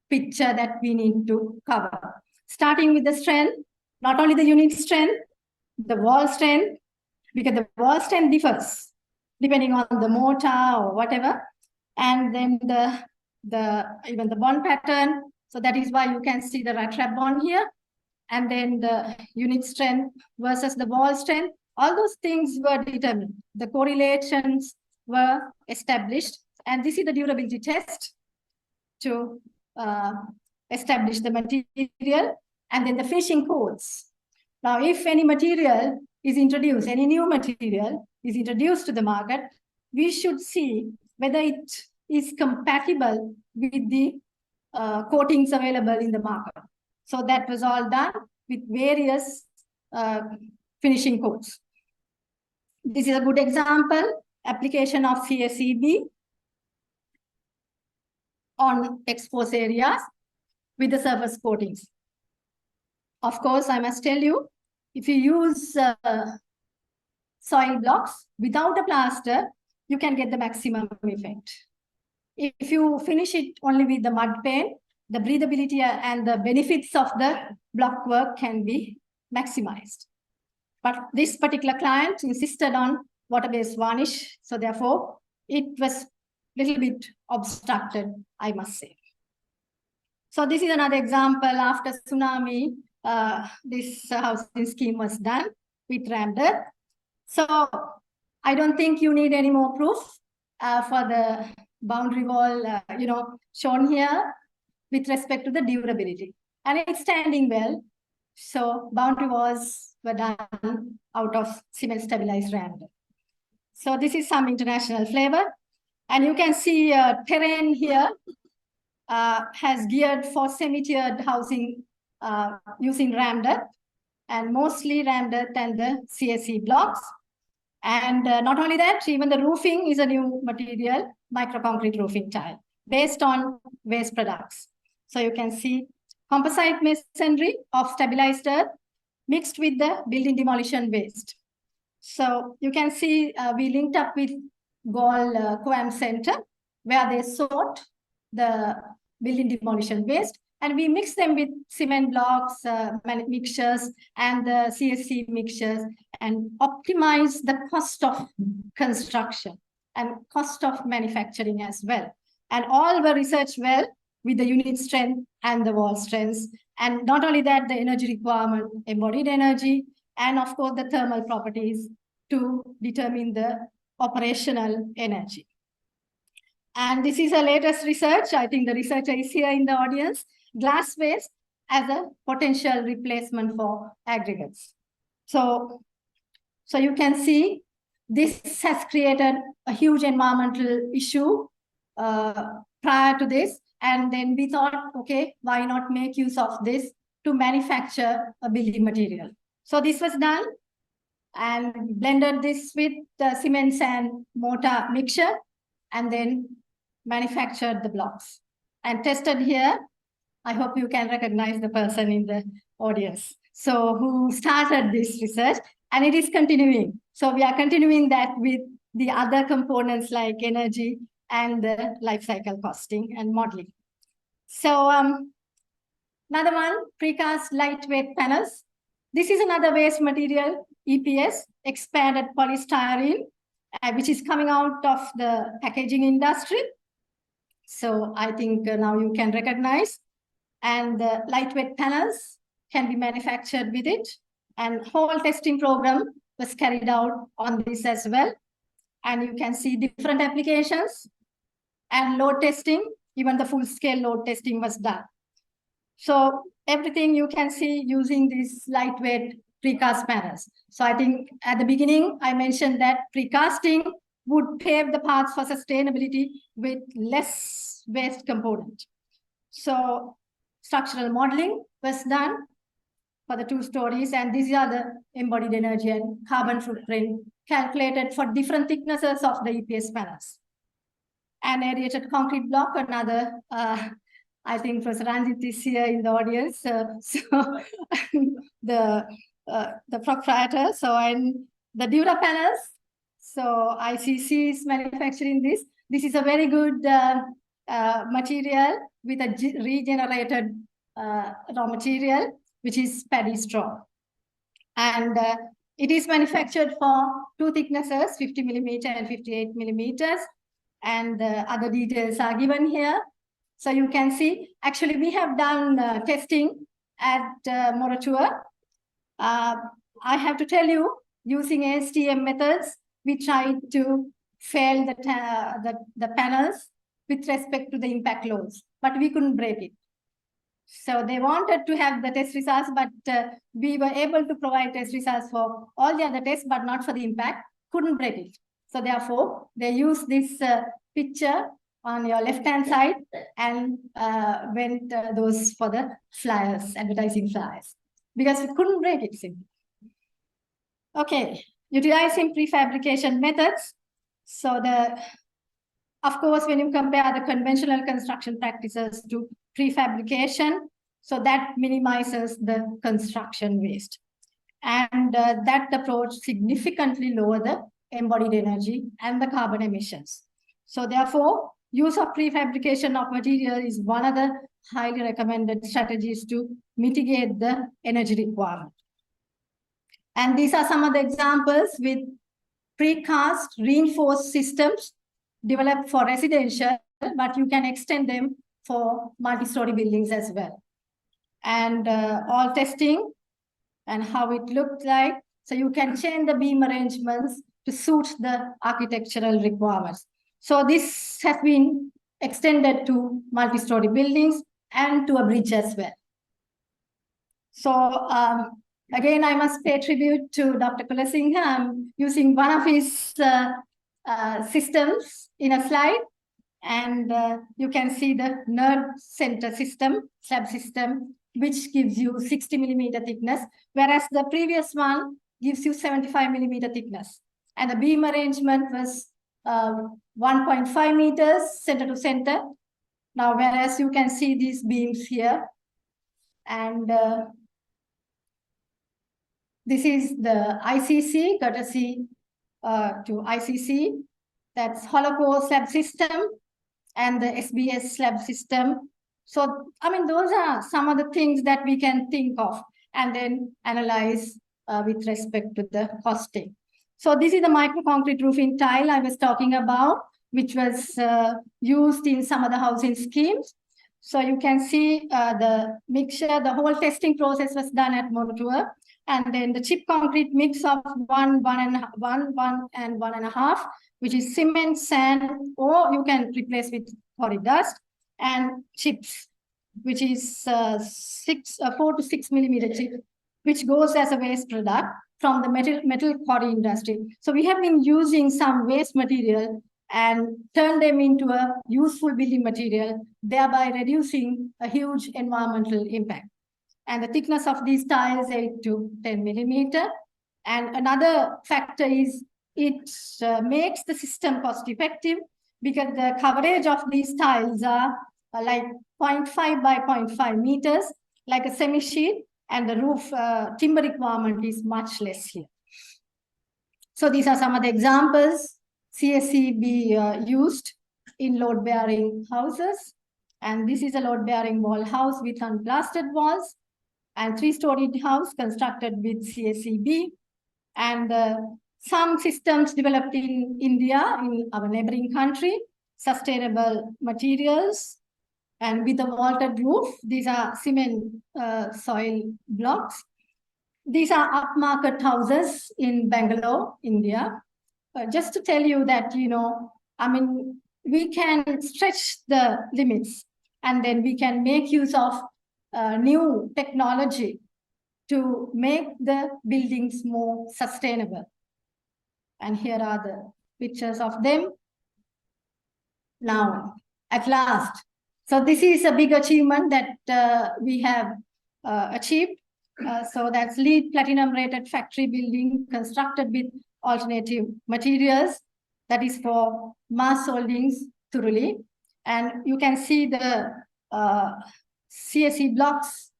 picture that we need to cover. Starting with the strength, not only the unit strength, the wall strength, because the wall strength differs depending on the mortar or whatever, and then even the bond pattern. So that is why you can see the rat trap bond here, and then the unit strength versus the wall strength. All those things were determined. The correlations were established, and this is the durability test to establish the material, and then the finishing codes. Now, if any material is introduced, any new material is introduced to the market, we should see whether it is compatible with the coatings available in the market. So that was all done with various finishing codes. This is a good example, application of CSEB on exposed areas with the surface coatings. Of course, I must tell you, if you use soil blocks without a plaster, you can get the maximum effect. if you finish it only with the mud paint, the breathability and the benefits of the block work can be maximized. But this particular client insisted on water-based varnish, so therefore it was a little bit obstructed, I must say. So this is another example. After tsunami, this housing scheme was done with Ramdar. So I don't think you need any more proof for the boundary wall, shown here with respect to the durability. And it's standing well. So boundary walls were done out of cement stabilized Ramdar. So this is some international flavor. And you can see terrain here has geared for semi-tiered housing using Ramdar, and mostly Ramdar and the CSE blocks. And not only that, even the roofing is a new material, microconcrete roofing tile, based on waste products. So you can see composite masonry of stabilized earth mixed with the building demolition waste. So you can see we linked up with Gaul Coam Center, where they sort the building demolition waste, and we mix them with cement blocks, mixtures, and the CSC mixtures, and optimize the cost of construction and cost of manufacturing as well. And all were researched well with the unit strength and the wall strengths. And not only that, the energy requirement, embodied energy, and of course the thermal properties to determine the operational energy. And this is the latest research. I think the researcher is here in the audience. Glass waste as a potential replacement for aggregates. So you can see this has created a huge environmental issue prior to this. And then we thought, okay, why not make use of this to manufacture a building material? So this was done and blended this with the cement and mortar mixture, and then manufactured the blocks and tested here. I hope you can recognize the person in the audience. So who started this research, and it is continuing. So we are continuing that with the other components like energy and the life cycle costing and modeling. So another one, precast lightweight panels. This is another waste material, EPS, expanded polystyrene, which is coming out of the packaging industry. So I think now you can recognize. And the lightweight panels can be manufactured with it. And whole testing program was carried out on this as well. And you can see different applications and load testing, even the full scale load testing was done. So everything you can see using these lightweight precast panels. So I think at the beginning, I mentioned that precasting would pave the path for sustainability with less waste component. So structural modeling was done for the 2 stories, and these are the embodied energy and carbon footprint calculated for different thicknesses of the EPS panels. And aerated concrete block, another, I think Professor Ranjit is here in the audience. So the proprietor, so and the Dura panels. So ICC is manufacturing this. This is a very good material with a regenerated raw material, which is paddy straw. And it is manufactured for 2 thicknesses, 50 millimeter and 58 millimeters. And other details are given here. So you can see, actually we have done testing at Moratua. I have to tell you, using ASTM methods, we tried to fail the panels with respect to the impact loads, but we couldn't break it. So they wanted to have the test results, but we were able to provide test results for all the other tests, but not for the impact, couldn't break it. So therefore, they used this picture on your left-hand side and went those for the flyers, advertising flyers, because we couldn't break it simply. Okay, utilizing prefabrication methods. So of course, when you compare the conventional construction practices to prefabrication, so that minimizes the construction waste. And that approach significantly lower the embodied energy and the carbon emissions. So therefore, use of prefabrication of material is one of the highly recommended strategies to mitigate the energy requirement. And these are some of the examples with precast reinforced systems developed for residential, but you can extend them for multi-story buildings as well. And all testing and how it looked like. So you can change the beam arrangements to suit the architectural requirements. So this has been extended to multi-story buildings and to a bridge as well. So again, I must pay tribute to Dr. Kulasinghe. I'm using one of his systems in a slide. And you can see the nerve center system, slab system, which gives you 60 millimeter thickness, whereas the previous one gives you 75 millimeter thickness. And the beam arrangement was 1.5 meters center to center. Now, whereas you can see these beams here. And this is the ICC, courtesy to ICC. That's hollow core slab system and the SBS slab system. So, I mean, those are some of the things that we can think of and then analyze with respect to the costing. So this is the micro-concrete roofing tile I was talking about, which was used in some of the housing schemes. So you can see the mixture, the whole testing process was done at Morotua. And then the chip concrete mix of 1, 1.5, which is cement, sand, or you can replace with quarry dust, and chips, which is 4 to 6 millimeter chip, which goes as a waste product from the metal quarry industry. So we have been using some waste material and turn them into a useful building material, thereby reducing a huge environmental impact. And the thickness of these tiles, 8 to 10 millimeter. And another factor is it makes the system cost effective because the coverage of these tiles are like 0.5 by 0.5 meters, like a semi-sheet, and the roof timber requirement is much less here. So these are some of the examples CSE be used in load-bearing houses. And this is a load-bearing wall house with unplastered walls and 3-storied house constructed with CSEB. And some systems developed in India, in our neighboring country, sustainable materials, and with a vaulted roof. These are cement soil blocks. These are upmarket houses in Bangalore, India. Just to tell you that, you know, I mean, we can stretch the limits and then we can make use of new technology to make the buildings more sustainable. And here are the pictures of them. Now, at last. So this is a big achievement that we have achieved. So that's LEED Platinum rated factory building constructed with alternative materials. That is for mass holdings thoroughly. And you can see the CSE blocks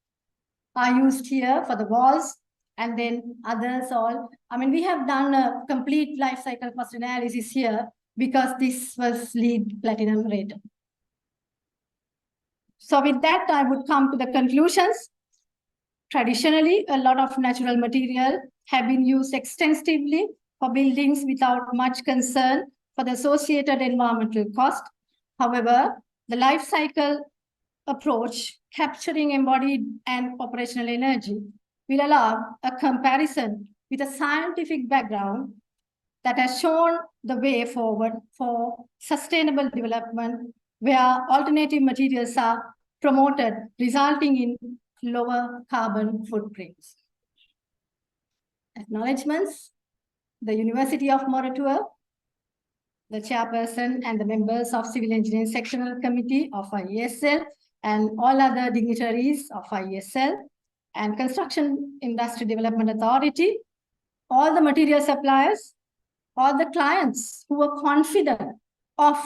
are used here for the walls, and then others all. I mean, we have done a complete life cycle cost analysis here because this was LEED Platinum rated. So with that, I would come to the conclusions. Traditionally, a lot of natural material have been used extensively for buildings without much concern for the associated environmental cost. However, the life cycle approach, capturing embodied and operational energy, will allow a comparison with a scientific background that has shown the way forward for sustainable development, where alternative materials are promoted, resulting in lower carbon footprints. Acknowledgements. The University of Morotua, the chairperson and the members of Civil Engineering Sectional Committee of IESL, and all other dignitaries of IESL, and Construction Industry Development Authority, all the material suppliers, all the clients who were confident of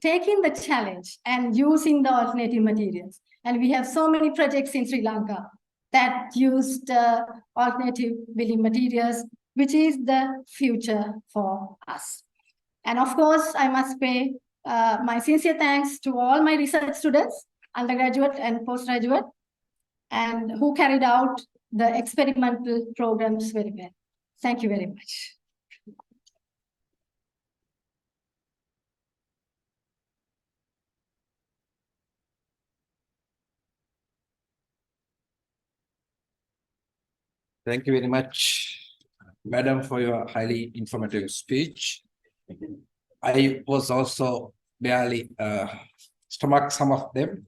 taking the challenge and using the alternative materials. And we have so many projects in Sri Lanka that used alternative building materials, which is the future for us. And of course, I must pay My sincere thanks to all my research students, undergraduate and postgraduate, and who carried out the experimental programs very well. Thank you very much. Thank you very much, Madam, for your highly informative speech. I was also barely stomach some of them,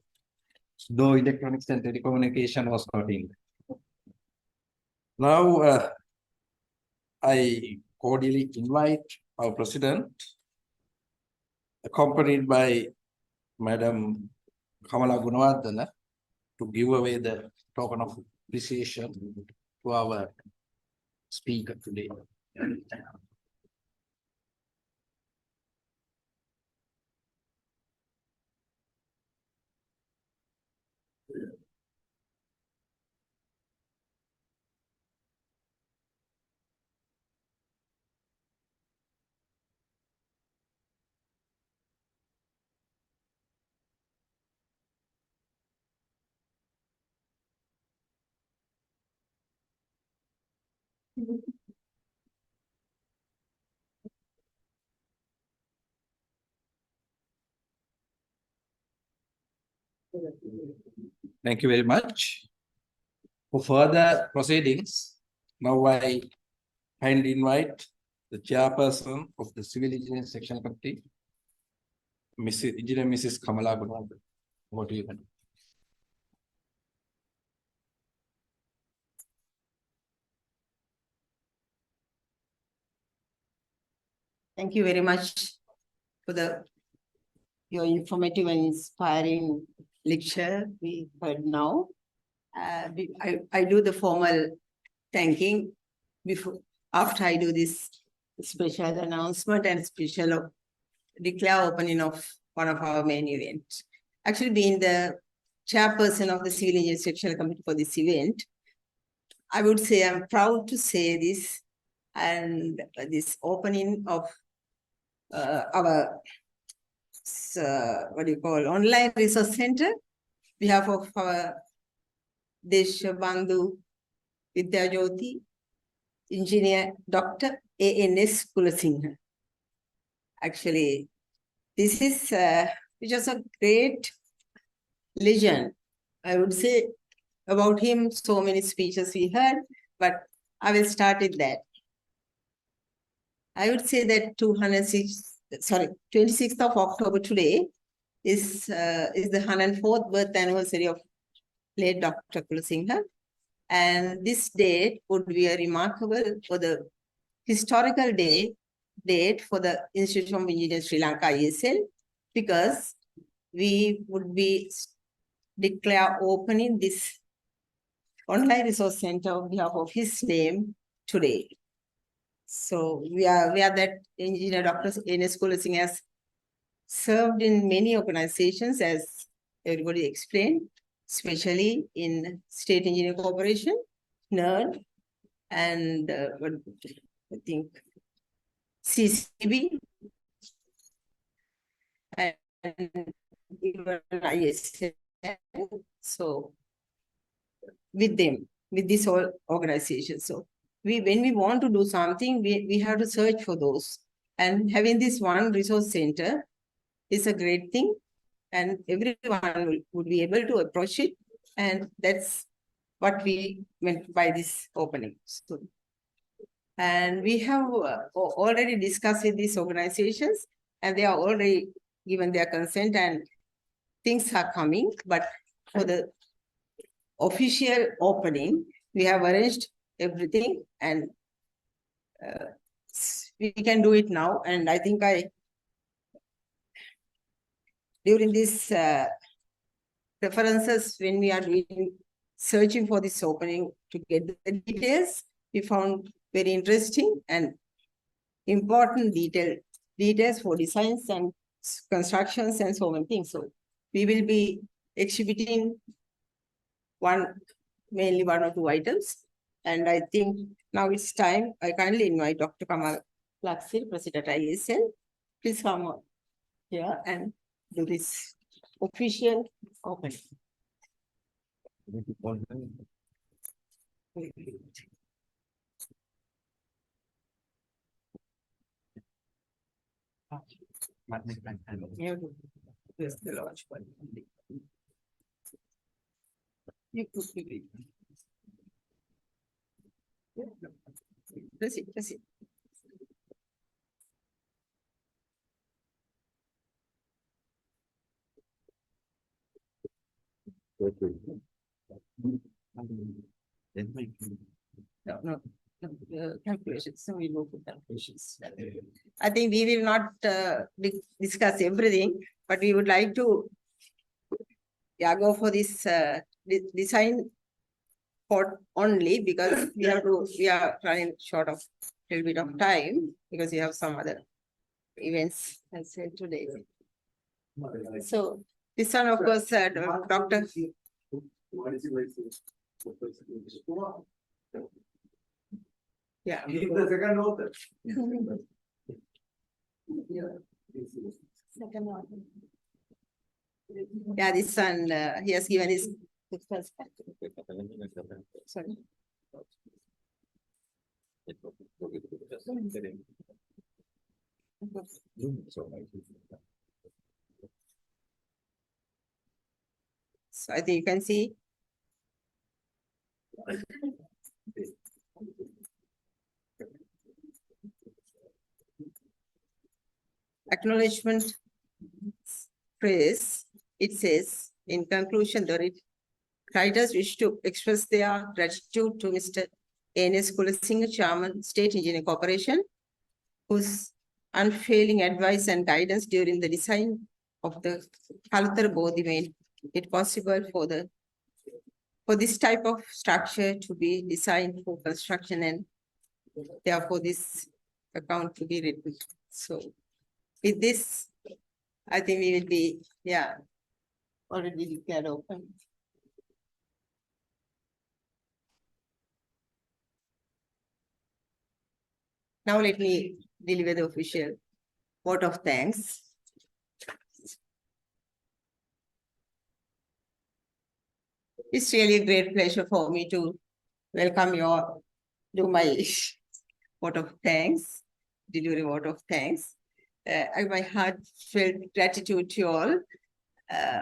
though electronics and telecommunication was not in. Now, I cordially invite our President, accompanied by Madam Kamala Gunawardana, to give away the token of appreciation to our speaker today. Thank you very much. For further proceedings, now I kindly invite the chairperson of the Civil Engineering Section Committee, Mrs. Kamala Gunawardana. What do you think? Thank you very much for your informative and inspiring lecture we heard now. I do the formal thanking after I do this special announcement and special declare opening of one of our main events. Actually, being the chairperson of the Civil Engineering Sectional Committee for this event, I would say I'm proud to say this, and this opening of our online resource center, behalf of our Deshabandu Vidya Jyothi, Engineer Dr. A.N.S. Kulasinghe. Actually, this is just a great legend. I would say about him, so many speeches we heard, but I will start with that. I would say that 26th of October today is the 104th birth anniversary of late Dr. Kulasinghe. And this date would be a remarkable for the historical date for the Institute of Engineers Sri Lanka ISL, because we would be declare opening this online resource center on behalf of his name today. So we are that Engineer Dr. A.N.S. Kulasinghe has served in many organizations, as everybody explained, especially in State Engineering Corporation, NERD, and I think CCB, and even ISL. So with them, with this whole organization. So when we want to do something, we have to search for those. And having this one resource center is a great thing, and everyone would be able to approach it. And that's what we meant by this opening. So, and we have already discussed with these organizations, and they are already given their consent, and things are coming. But for the official opening, we have arranged everything, and we can do it now. And I think during this references, when we are searching for this opening to get the details, we found very interesting and important details for designs and constructions and so many things. So we will be exhibiting mainly one or two items. And I think now it's time. I kindly invite Dr. Kamal Laksir, President ISL. Please come on. here and do this official opening. Yes, the large one. You could be. Proceed, proceed. No, calculations, so we go for calculations. I think we will not discuss everything, but we would like to go for this design part only because we are running short of a little bit of time because we have some other events as said today. So this one, of course, Dr. Yeah. Second author. Second one. Yeah, this one, he has given his first. Sorry. So I think you can see. Acknowledgement phrase, it says, in conclusion, the writers wish to express their gratitude to Mr. N.S. Kulasinghe, Chairman, State Engineering Corporation, whose unfailing advice and guidance during the design of the Kalathara Bodhi made it possible for this type of structure to be designed for construction and therefore this account to be written. So with this, I think we will be, already declared open. Now let me deliver the official vote of thanks. It's really a great pleasure for me to welcome you all, do my vote of thanks, delivery vote of thanks. My heartfelt gratitude to you all.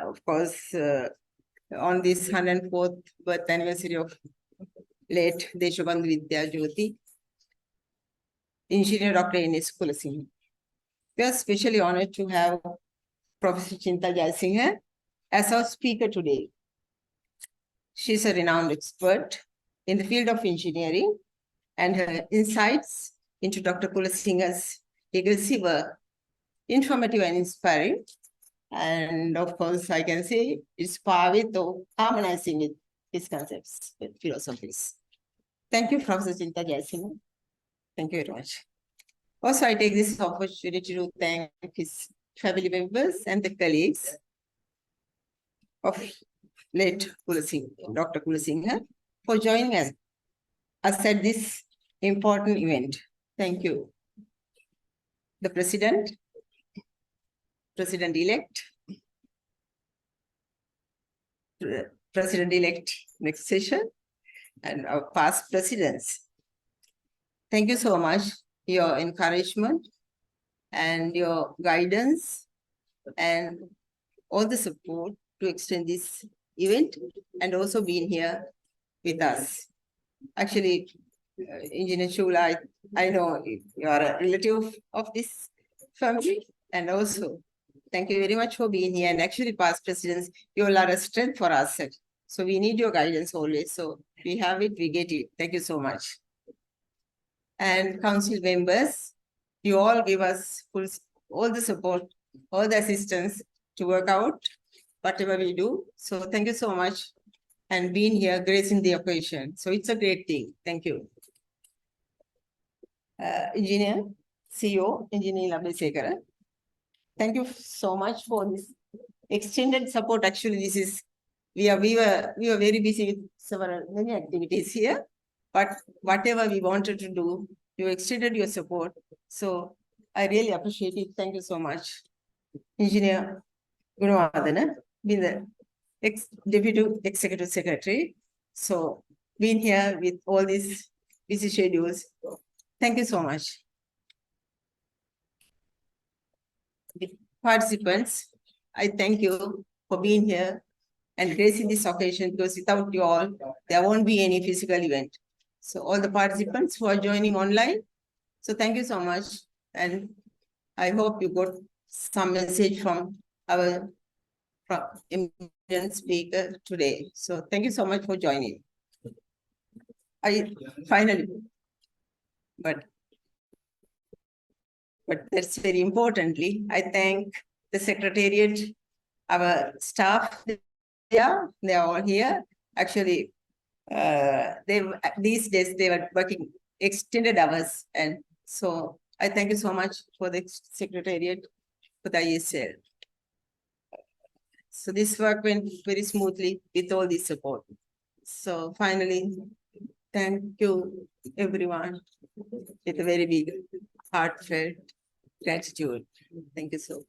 Of course, on this 104th birth anniversary of late Deshabandu Vidya Jyothi, Engineer Dr. N.S. Kulasinghe. We are especially honored to have Professor Chinta Jaisinghe as our speaker today. She is a renowned expert in the field of engineering, and her insights into Dr. Kulasinghe's legacy were informative and inspiring. And of course, I can say it's far with or harmonizing with his concepts, with philosophies. Thank you, Professor Chinta Jaisinghe. Thank you very much. Also, I take this opportunity to thank his family members and the colleagues of late Kulasinghe, Dr. Kulasinghe, for joining us at this important event. Thank you. The President, President-elect, President-elect next session, and our past presidents. Thank you so much for your encouragement and your guidance and all the support to extend this event and also being here with us. Actually, Engineer Shula, I know you are a relative of this family, and also thank you very much for being here. And actually, past presidents, you all are a strength for us. So we need your guidance always. So we have it, we get it. Thank you so much. And council members, you all give us all the support, all the assistance to work out whatever we do. So thank you so much. And being here, gracing the occasion. So it's a great thing. Thank you. Engineer, CEO, Engineer Labhisekara. Thank you so much for this extended support. Actually, this is, we were very busy with many activities here, but whatever we wanted to do, you extended your support. So I really appreciate it. Thank you so much. Engineer Gunawardana, been the Deputy Executive Secretary. So, been here with all these busy schedules. Thank you so much. Participants, I thank you for being here and gracing this occasion, because without you all, there won't be any physical event. So all the participants who are joining online, so thank you so much. And I hope you got some message from our eminent speaker today. So thank you so much for joining. I finally, but that's very importantly, I thank the secretariat, our staff. Yeah, they are all here. Actually, these days they were working extended hours, and so I thank you so much for the secretariat, for the ISL. So this work went very smoothly with all this support. So finally, thank you everyone with a very big heartfelt gratitude. Thank you so much.